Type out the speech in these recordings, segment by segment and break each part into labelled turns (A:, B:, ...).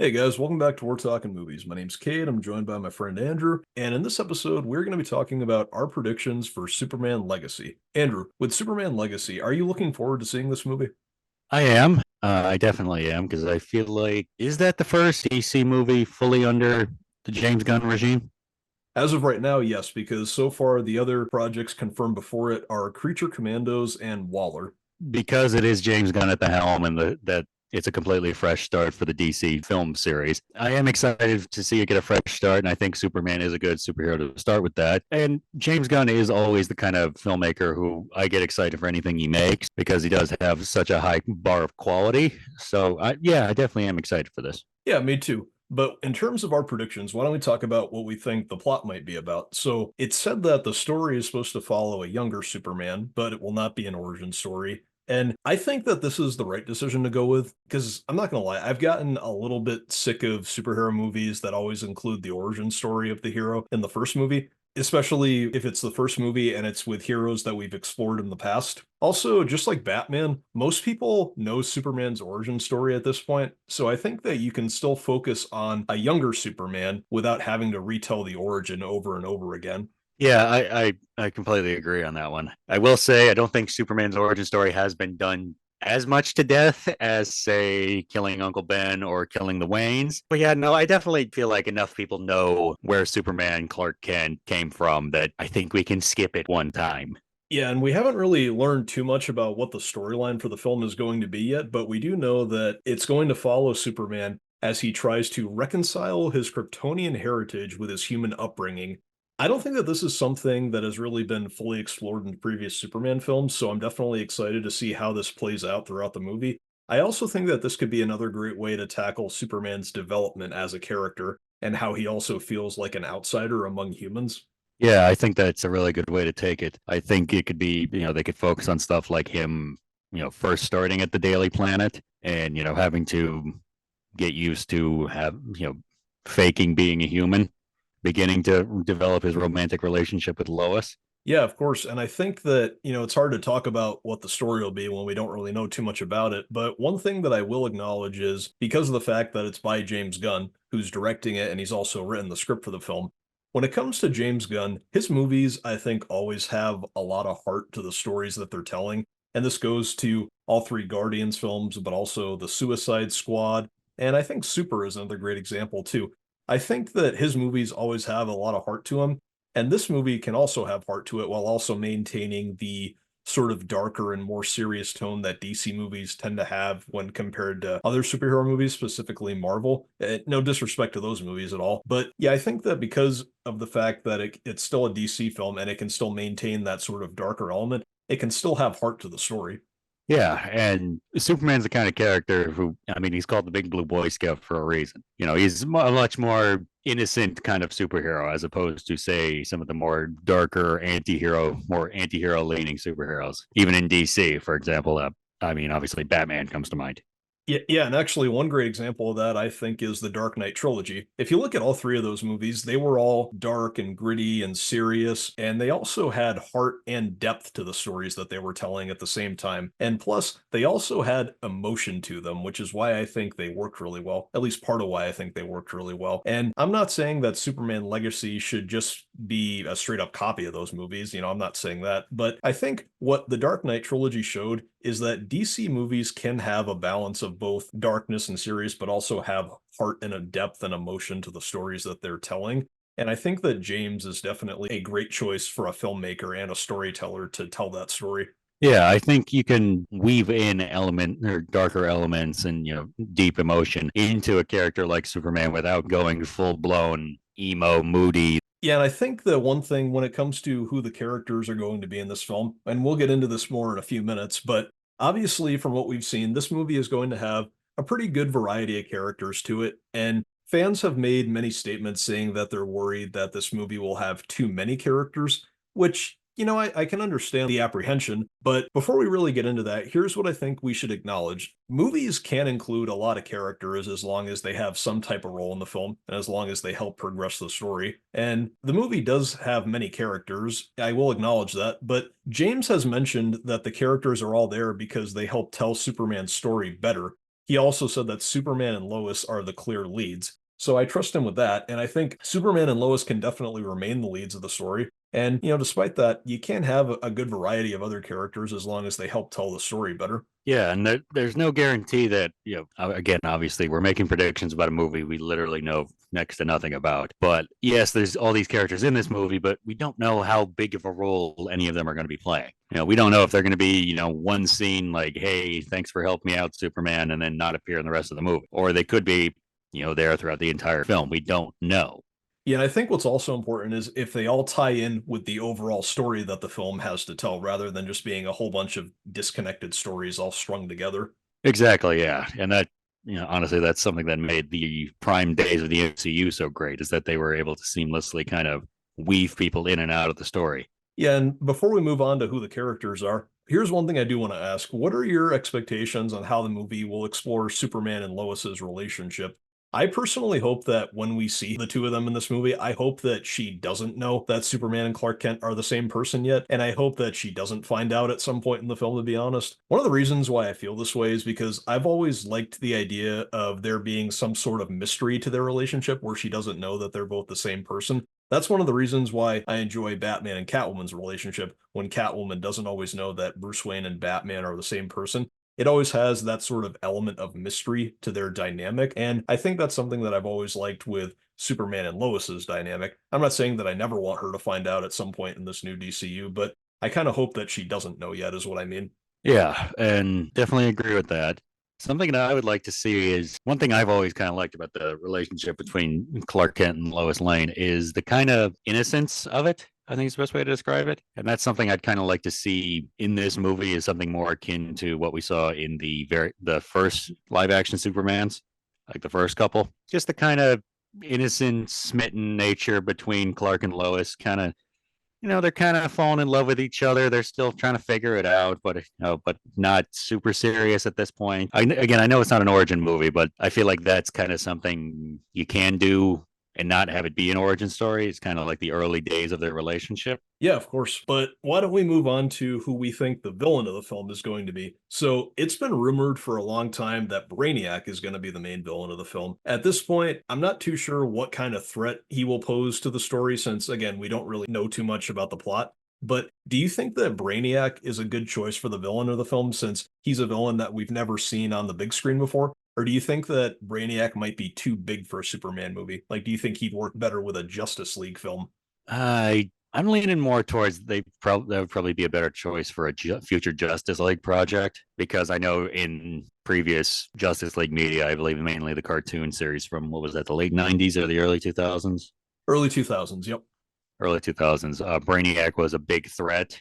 A: Hey guys, welcome back to We're Talking Movies. My name's Kate. I'm joined by my friend Andrew, and in this episode, we're going to be talking about our predictions for Superman Legacy. Andrew, with Superman Legacy, are you looking forward to seeing this movie?
B: I am. I definitely am because I feel like is that the first DC movie fully under the James Gunn regime?
A: As of right now, yes, because so far the other projects confirmed before it are Creature Commandos and Waller.
B: Because it is James Gunn at the helm and that it's a completely fresh start for the DC film series. I am excited to see it get a fresh start, and I think Superman is a good superhero to start with that. And James Gunn is always the kind of filmmaker who I get excited for anything he makes because he does have such a high bar of quality. So, yeah, I definitely am excited for this.
A: Yeah, me too. But in terms of our predictions, why don't we talk about what we think the plot might be about? So it's said that the story is supposed to follow a younger Superman, but it will not be an origin story. And I think that this is the right decision to go with because I'm not going to lie, I've gotten a little bit sick of superhero movies that always include the origin story of the hero in the first movie, especially if it's the first movie and it's with heroes that we've explored in the past. Also, just like Batman, most people know Superman's origin story at this point, so I think that you can still focus on a younger Superman without having to retell the origin over and over again.
B: Yeah, I completely agree on that one. I will say I don't think Superman's origin story has been done as much to death as, say, killing Uncle Ben or killing the Waynes. But yeah, no, I definitely feel like enough people know where Superman Clark Kent came from that I think we can skip it one time.
A: Yeah, and we haven't really learned too much about what the storyline for the film is going to be yet, but we do know that it's going to follow Superman as he tries to reconcile his Kryptonian heritage with his human upbringing. I don't think that this is something that has really been fully explored in previous Superman films, so I'm definitely excited to see how this plays out throughout the movie. I also think that this could be another great way to tackle Superman's development as a character and how he also feels like an outsider among humans.
B: Yeah, I think that's a really good way to take it. I think it could be, they could focus on stuff like him, first starting at the Daily Planet and, having to get used to faking being a human, beginning to develop his romantic relationship with Lois.
A: Yeah, of course. And I think that, it's hard to talk about what the story will be when we don't really know too much about it. But one thing that I will acknowledge is because of the fact that it's by James Gunn, who's directing it, and he's also written the script for the film. When it comes to James Gunn, his movies, I think, always have a lot of heart to the stories that they're telling. And this goes to all three Guardians films, but also the Suicide Squad. And I think Super is another great example, too. I think that his movies always have a lot of heart to them, and this movie can also have heart to it while also maintaining the sort of darker and more serious tone that DC movies tend to have when compared to other superhero movies, specifically Marvel. No disrespect to those movies at all. But yeah, I think that because of the fact that it's still a DC film and it can still maintain that sort of darker element, it can still have heart to the story.
B: Yeah, and Superman's the kind of character who, I mean, he's called the Big Blue Boy Scout for a reason. He's a much more innocent kind of superhero as opposed to, say, some of the more darker more anti-hero leaning superheroes. Even in DC, for example, I mean, obviously Batman comes to mind.
A: Yeah, and actually, one great example of that, I think, is the Dark Knight trilogy. If you look at all three of those movies, they were all dark and gritty and serious, and they also had heart and depth to the stories that they were telling at the same time. And plus, they also had emotion to them, which is why I think they worked really well, at least part of why I think they worked really well. And I'm not saying that Superman Legacy should just be a straight up copy of those movies. I'm not saying that, but I think what the Dark Knight trilogy showed is that DC movies can have a balance of both darkness and serious, but also have heart and a depth and emotion to the stories that they're telling. And I think that James is definitely a great choice for a filmmaker and a storyteller to tell that story.
B: Yeah, I think you can weave in element or darker elements and deep emotion into a character like Superman without going full blown emo, moody.
A: Yeah, and I think the one thing when it comes to who the characters are going to be in this film, and we'll get into this more in a few minutes, but obviously from what we've seen, this movie is going to have a pretty good variety of characters to it. And fans have made many statements saying that they're worried that this movie will have too many characters, which I can understand the apprehension, but before we really get into that, here's what I think we should acknowledge. Movies can include a lot of characters as long as they have some type of role in the film and as long as they help progress the story. And the movie does have many characters. I will acknowledge that, but James has mentioned that the characters are all there because they help tell Superman's story better. He also said that Superman and Lois are the clear leads. So I trust him with that. And I think Superman and Lois can definitely remain the leads of the story. And, despite that, you can have a good variety of other characters as long as they help tell the story better.
B: Yeah, and there's no guarantee that, again, obviously, we're making predictions about a movie we literally know next to nothing about. But yes, there's all these characters in this movie, but we don't know how big of a role any of them are going to be playing. We don't know if they're going to be, one scene like, hey, thanks for helping me out, Superman, and then not appear in the rest of the movie. Or they could be, there throughout the entire film. We don't know.
A: Yeah, and I think what's also important is if they all tie in with the overall story that the film has to tell, rather than just being a whole bunch of disconnected stories all strung together.
B: Exactly, yeah. And that, honestly, that's something that made the prime days of the MCU so great, is that they were able to seamlessly kind of weave people in and out of the story.
A: Yeah, and before we move on to who the characters are, here's one thing I do want to ask. What are your expectations on how the movie will explore Superman and Lois's relationship? I personally hope that when we see the two of them in this movie, I hope that she doesn't know that Superman and Clark Kent are the same person yet, and I hope that she doesn't find out at some point in the film, to be honest. One of the reasons why I feel this way is because I've always liked the idea of there being some sort of mystery to their relationship where she doesn't know that they're both the same person. That's one of the reasons why I enjoy Batman and Catwoman's relationship when Catwoman doesn't always know that Bruce Wayne and Batman are the same person. It always has that sort of element of mystery to their dynamic. And I think that's something that I've always liked with Superman and Lois's dynamic. I'm not saying that I never want her to find out at some point in this new DCU, but I kind of hope that she doesn't know yet, is what I mean.
B: Yeah, and definitely agree with that. Something that I would like to see is one thing I've always kind of liked about the relationship between Clark Kent and Lois Lane is the kind of innocence of it. I think is the best way to describe it. And that's something I'd kind of like to see in this movie, is something more akin to what we saw in the first live action Supermans, like the first couple. Just the kind of innocent, smitten nature between Clark and Lois, kind of, they're kind of falling in love with each other. They're still trying to figure it out, but not super serious at this point. Again, I know it's not an origin movie, but I feel like that's kind of something you can do and not have it be an origin story. It's kind of like the early days of their relationship.
A: Yeah, of course. But why don't we move on to who we think the villain of the film is going to be? So it's been rumored for a long time that Brainiac is going to be the main villain of the film. At this point, I'm not too sure what kind of threat he will pose to the story, since, again, we don't really know too much about the plot. But do you think that Brainiac is a good choice for the villain of the film, since he's a villain that we've never seen on the big screen before? Or do you think that Brainiac might be too big for a Superman movie? Like, do you think he'd work better with a Justice League film?
B: I'm leaning more towards that would probably be a better choice for a future Justice League project, because I know in previous Justice League media, I believe mainly the cartoon series from, what was that, the late '90s or the early 2000s?
A: Early 2000s, yep.
B: Early 2000s. Brainiac was a big threat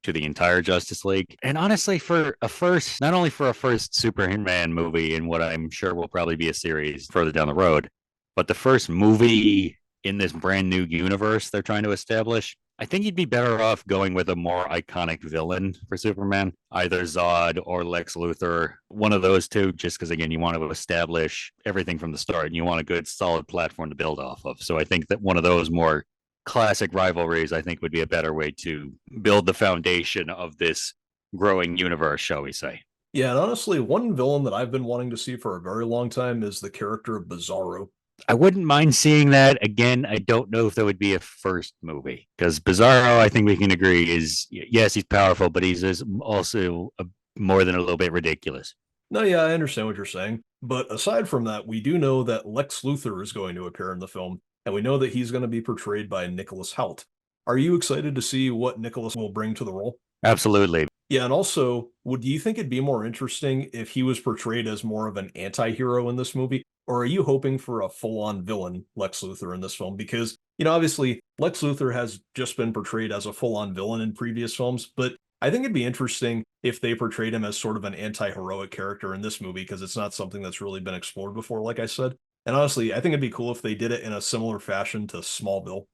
B: to the entire Justice League. And honestly, for a first, not only for a first Superman movie and what I'm sure will probably be a series further down the road, but the first movie in this brand new universe they're trying to establish, I think you'd be better off going with a more iconic villain for Superman, either Zod or Lex Luthor, one of those two, just because, again, you want to establish everything from the start and you want a good, solid platform to build off of. So I think that one of those more classic rivalries, I think, would be a better way to build the foundation of this growing universe, shall we say.
A: Yeah, and honestly, one villain that I've been wanting to see for a very long time is the character of Bizarro.
B: I wouldn't mind seeing that again. I don't know if that would be a first movie, because Bizarro, I think we can agree, is, yes, he's powerful, but he's also more than a little bit ridiculous.
A: No, yeah, I understand what you're saying. But aside from that, we do know that Lex Luthor is going to appear in the film, and we know that he's going to be portrayed by Nicholas Hoult. Are you excited to see what Nicholas will bring to the role?
B: Absolutely.
A: Yeah, and also, would you think it'd be more interesting if he was portrayed as more of an anti-hero in this movie? Or are you hoping for a full-on villain Lex Luthor in this film? Because, obviously, Lex Luthor has just been portrayed as a full-on villain in previous films, but I think it'd be interesting if they portrayed him as sort of an anti-heroic character in this movie, because it's not something that's really been explored before, like I said. And honestly, I think it'd be cool if they did it in a similar fashion to Smallville.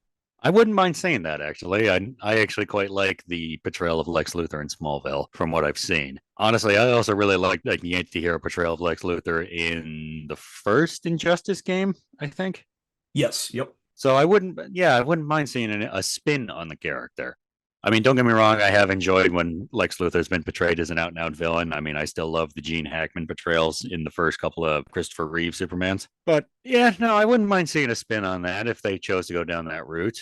B: I wouldn't mind saying that, actually. I actually quite like the portrayal of Lex Luthor in Smallville from what I've seen. Honestly, I also really like the anti-hero portrayal of Lex Luthor in the first Injustice game, I think.
A: Yes, yep.
B: So I wouldn't mind seeing a spin on the character. I mean, don't get me wrong. I have enjoyed when Lex Luthor's been portrayed as an out and out villain. I mean, I still love the Gene Hackman portrayals in the first couple of Christopher Reeve Supermans. But yeah, no, I wouldn't mind seeing a spin on that if they chose to go down that route.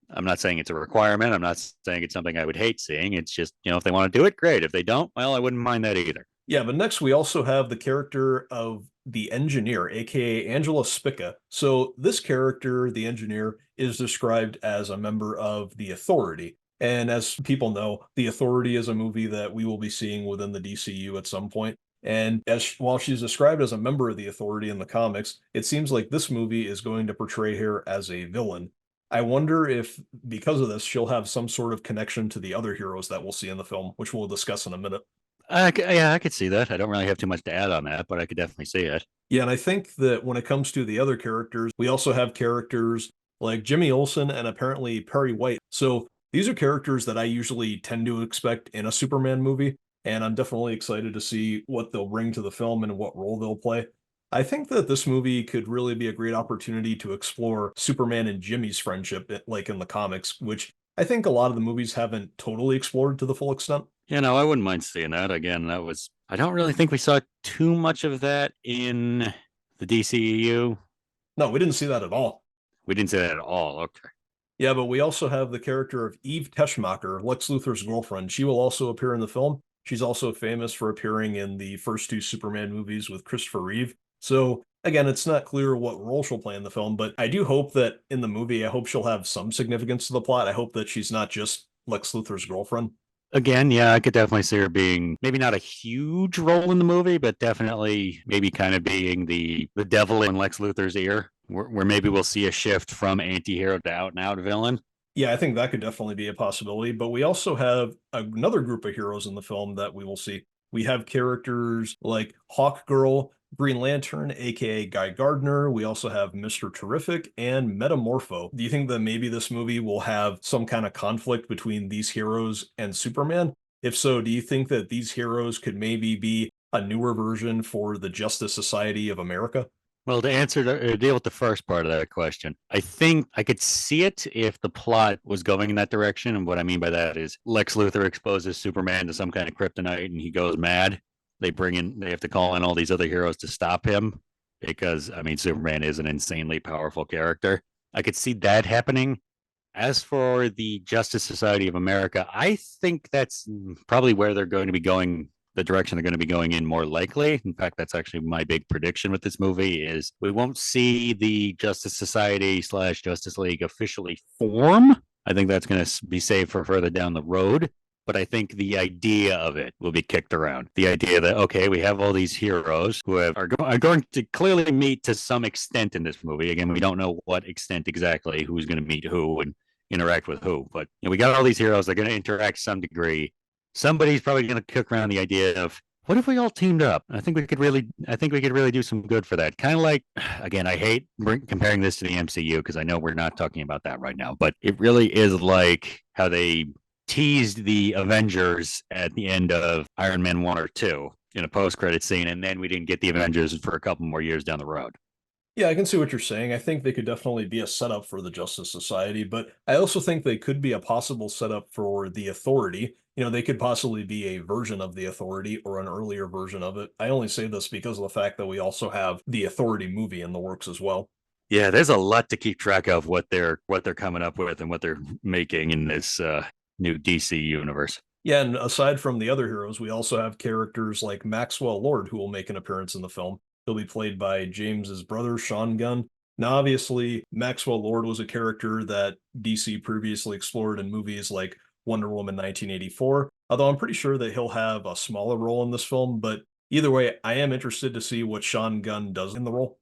B: I'm not saying it's a requirement. I'm not saying it's something I would hate seeing. It's just, if they want to do it, great. If they don't, well, I wouldn't mind that either.
A: Yeah, but next we also have the character of the engineer, aka Angela Spica. So this character, the engineer, is described as a member of the Authority. And as people know, the Authority is a movie that we will be seeing within the DCU at some point. And while she's described as a member of the Authority in the comics, it seems like this movie is going to portray her as a villain. I wonder if, because of this, she'll have some sort of connection to the other heroes that we'll see in the film, which we'll discuss in a minute.
B: Yeah, I could see that. I don't really have too much to add on that, but I could definitely see it.
A: Yeah, and I think that when it comes to the other characters, we also have characters like Jimmy Olsen and apparently Perry White. So these are characters that I usually tend to expect in a Superman movie, and I'm definitely excited to see what they'll bring to the film and what role they'll play. I think that this movie could really be a great opportunity to explore Superman and Jimmy's friendship, like in the comics, which I think a lot of the movies haven't totally explored to the full extent.
B: I wouldn't mind seeing that. Again, I don't really think we saw too much of that in the DCEU.
A: No, we didn't see that at all.
B: We didn't see that at all. Okay.
A: Yeah, but we also have the character of Eve Teschmacher, Lex Luthor's girlfriend. She will also appear in the film. She's also famous for appearing in the first two Superman movies with Christopher Reeve. So, again, it's not clear what role she'll play in the film, but I do hope that in the movie, I hope she'll have some significance to the plot. I hope that she's not just Lex Luthor's girlfriend.
B: Again, yeah, I could definitely see her being maybe not a huge role in the movie, but definitely maybe kind of being the devil in Lex Luthor's ear, where maybe we'll see a shift from anti-hero to out and out villain.
A: Yeah, I think that could definitely be a possibility. But we also have another group of heroes in the film that we will see. We have characters like Hawk Girl, Green Lantern, aka Guy Gardner. We also have Mr. Terrific and Metamorpho. Do you think that maybe this movie will have some kind of conflict between these heroes and Superman? If so, do you think that these heroes could maybe be a newer version for the Justice Society of America?
B: Well, to answer deal with the first part of that question, I think I could see it if the plot was going in that direction. And what I mean by that is Lex Luthor exposes Superman to some kind of kryptonite and he goes mad. They have to call in all these other heroes to stop him because, I mean, Superman is an insanely powerful character. I could see that happening. As for the Justice Society of America, I think that's probably where they're going to be going, the direction they're going to be going in more likely. In fact, that's actually my big prediction with this movie is we won't see the Justice Society slash Justice League officially form. I think that's going to be saved for further down the road. But I think the idea of it will be kicked around. The idea that, okay, we have all these heroes who are going to clearly meet to some extent in this movie. Again, we don't know what extent exactly, who's going to meet who and interact with who. But we got all these heroes. They're going to interact to some degree. Somebody's probably going to kick around the idea of what if we all teamed up? I think we could really do some good for that. Kind of like, again, I hate comparing this to the MCU because I know we're not talking about that right now, but it really is like how they teased the Avengers at the end of Iron Man 1 or 2 in a post-credit scene, and then we didn't get the Avengers for a couple more years down the road.
A: Yeah, I can see what you're saying. I think they could definitely be a setup for the Justice Society, but I also think they could be a possible setup for the Authority. They could possibly be a version of the Authority or an earlier version of it. I only say this because of the fact that we also have the Authority movie in the works as well.
B: Yeah, there's a lot to keep track of what they're coming up with and what they're making in this new DC universe.
A: Yeah, and aside from the other heroes, we also have characters like Maxwell Lord who will make an appearance in the film. He'll be played by James's brother, Sean Gunn. Now, obviously, Maxwell Lord was a character that DC previously explored in movies like Wonder Woman 1984, although I'm pretty sure that he'll have a smaller role in this film. But either way, I am interested to see what Sean Gunn does in the role.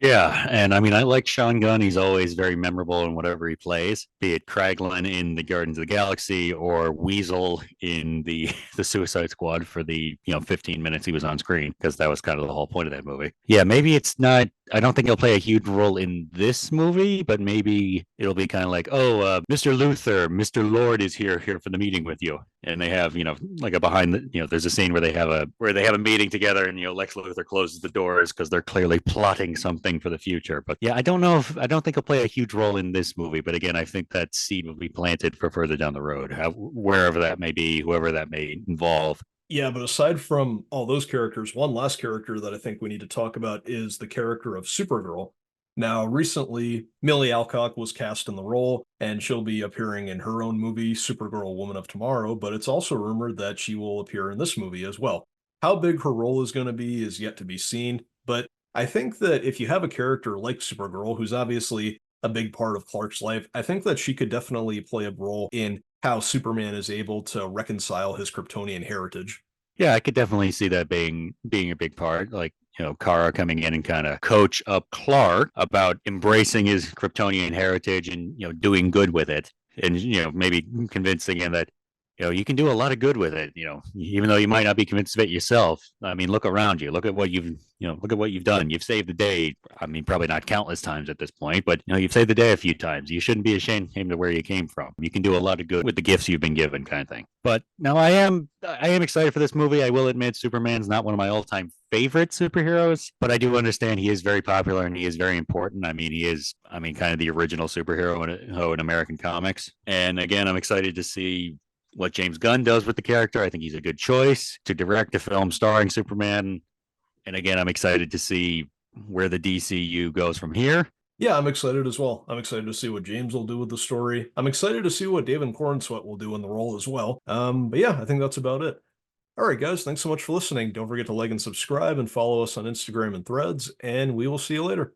B: Yeah, and I mean, I like Sean Gunn. He's always very memorable in whatever he plays, be it Kraglin in the Guardians of the Galaxy or Weasel in the the Suicide Squad for the 15 minutes he was on screen, because that was kind of the whole point of that movie. Yeah, maybe it's not I don't think he'll play a huge role in this movie, but maybe it'll be kind of like, oh, Mr. Luther, Mr. Lord is here for the meeting with you, and they have, like a behind the, there's a scene where they have a meeting together, and Lex Luther closes the doors because they're clearly plotting something for the future. But yeah, I don't think he'll play a huge role in this movie, but again, I think that seed will be planted for further down the road, wherever that may be, whoever that may involve.
A: Yeah, but aside from all those characters, one last character that I think we need to talk about is the character of Supergirl. Now, recently, Millie Alcock was cast in the role, and she'll be appearing in her own movie, Supergirl Woman of Tomorrow, but it's also rumored that she will appear in this movie as well. How big her role is going to be is yet to be seen, but I think that if you have a character like Supergirl, who's obviously a big part of Clark's life, I think that she could definitely play a role in how Superman is able to reconcile his Kryptonian heritage.
B: Yeah, I could definitely see that being a big part. Like, Kara coming in and kind of coach up Clark about embracing his Kryptonian heritage and doing good with it, and maybe convincing him that you can do a lot of good with it. Even though you might not be convinced of it yourself. I mean, look around you. Look at what you've done. You've saved the day. I mean, probably not countless times at this point, but you've saved the day a few times. You shouldn't be ashamed of where you came from. You can do a lot of good with the gifts you've been given, kind of thing. But now I am excited for this movie. I will admit, Superman's not one of my all-time favorite superheroes, but I do understand he is very popular and he is very important. I mean, he is, kind of the original superhero in American comics. And again, I'm excited to see what James Gunn does with the character. I think he's a good choice to direct a film starring Superman. And again, I'm excited to see where the DCU goes from here.
A: Yeah, I'm excited as well. I'm excited to see what James will do with the story. I'm excited to see what David Cornsweet will do in the role as well. But yeah, I think that's about it. All right, guys, thanks so much for listening. Don't forget to like and subscribe and follow us on Instagram and Threads, and we will see you later.